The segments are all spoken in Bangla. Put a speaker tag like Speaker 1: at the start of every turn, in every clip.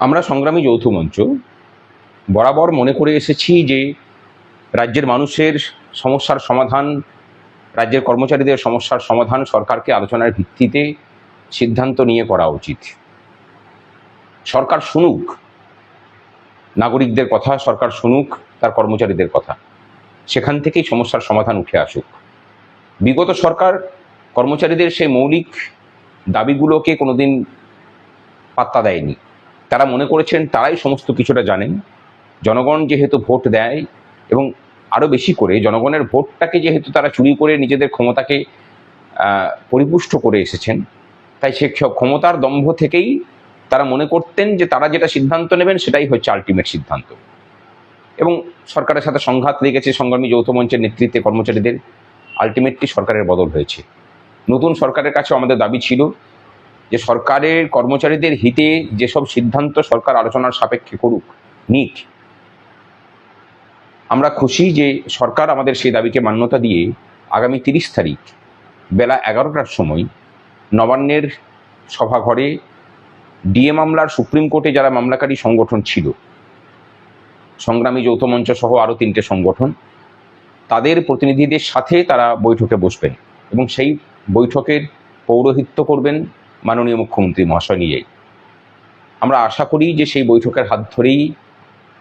Speaker 1: আমরা সংগ্রামী যৌথ মঞ্চ বরাবর মনে করে এসেছি যে রাজ্যের মানুষের সমস্যার সমাধান, রাজ্যের কর্মচারীদের সমস্যার সমাধান সরকারকে আলোচনার ভিত্তিতে সিদ্ধান্ত নিয়ে করা উচিত। সরকার শুনুক নাগরিকদের কথা, সরকার শুনুক তার কর্মচারীদের কথা, সেখান থেকেই সমস্যার সমাধান উঠে আসুক। বিগত সরকার কর্মচারীদের সেই মৌলিক দাবিগুলোকে কোনোদিন পাত্তা দেয়নি। তারা মনে করেছেন তারাই সমস্ত কিছুটা জানেন। জনগণ যেহেতু ভোট দেয় এবং আরও বেশি করে জনগণের ভোটটাকে যেহেতু তারা চুরি করে নিজেদের ক্ষমতাকে পরিপুষ্ট করে এসেছেন, তাই সে ক্ষমতার দম্ভ থেকেই তারা মনে করতেন যে তারা যেটা সিদ্ধান্ত নেবেন সেটাই হচ্ছে আলটিমেট সিদ্ধান্ত। এবং সরকারের সাথে সংঘাত লেগেছে সংগ্রামী যৌথ মঞ্চের নেতৃত্বে কর্মচারীদের। আলটিমেটলি সরকারের বদল হয়েছে। নতুন সরকারের কাছে আমাদের দাবি ছিল যে সরকারের কর্মচারীদের হিতে যেসব সিদ্ধান্ত সরকার আলোচনার সাপেক্ষে করুক, নিক। আমরা খুশি যে সরকার আমাদের সেই দাবিকে মান্যতা দিয়ে আগামী 30 তারিখ বেলা 11টার সময় নবান্নের সভাঘরে ডিএ মামলার সুপ্রিম কোর্টে যারা মামলাকারী সংগঠন ছিল, সংগ্রামী যৌথ মঞ্চ সহ আরও 3টে সংগঠন, তাদের প্রতিনিধিদের সাথে তারা বৈঠকে বসবেন এবং সেই বৈঠকের পৌরোহিত্য করবেন মাননীয় মুখ্যমন্ত্রী মহাশয় নিজেই। আমরা আশা করি যে সেই বৈঠকের হাত ধরেই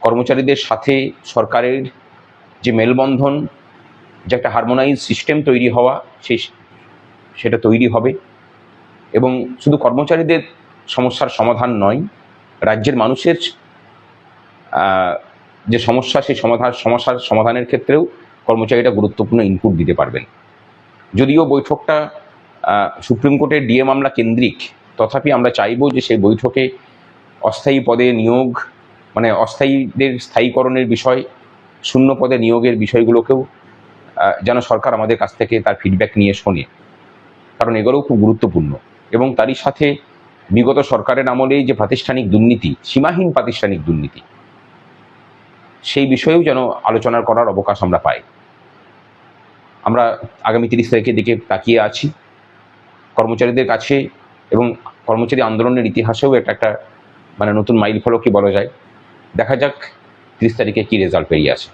Speaker 1: কর্মচারীদের সাথে সরকারের যে মেলবন্ধন, যে একটা হারমোনাইজ সিস্টেম তৈরি হওয়া, সেটা তৈরি হবে এবং শুধু কর্মচারীদের সমস্যার সমাধান নয়, রাজ্যের মানুষের যে সমস্যা, সেই সমস্যার সমাধানের ক্ষেত্রেও কর্মচারীরা গুরুত্বপূর্ণ ইনপুট দিতে পারবেন। যদিও বৈঠকটা সুপ্রিম কোর্টের ডিএ মামলা কেন্দ্রিক, তথাপি আমরা চাইব যে সেই বৈঠকে অস্থায়ী পদে নিয়োগ, মানে অস্থায়ীদের স্থায়ীকরণের বিষয়, শূন্য পদে নিয়োগের বিষয়গুলোকেও যেন সরকার আমাদের কাছ থেকে তার ফিডব্যাক নিয়ে শোনে, কারণ এগুলোও খুব গুরুত্বপূর্ণ। এবং তারই সাথে বিগত সরকারের আমলেই যে প্রাতিষ্ঠানিক দুর্নীতি, সীমাহীন প্রাতিষ্ঠানিক দুর্নীতি, সেই বিষয়েও যেন আলোচনা করার অবকাশ আমরা পাই। আমরা আগামী 30 তারিখের দিকে তাকিয়ে আছি। কর্মচারীদের কাছে এবং কর্মচারী আন্দোলনের ইতিহাসেও এটা একটা মানে নতুন মাইল ফলকই বলা যায়। দেখা যাক 30 তারিখে কী রেজাল্ট বেরিয়ে আসে।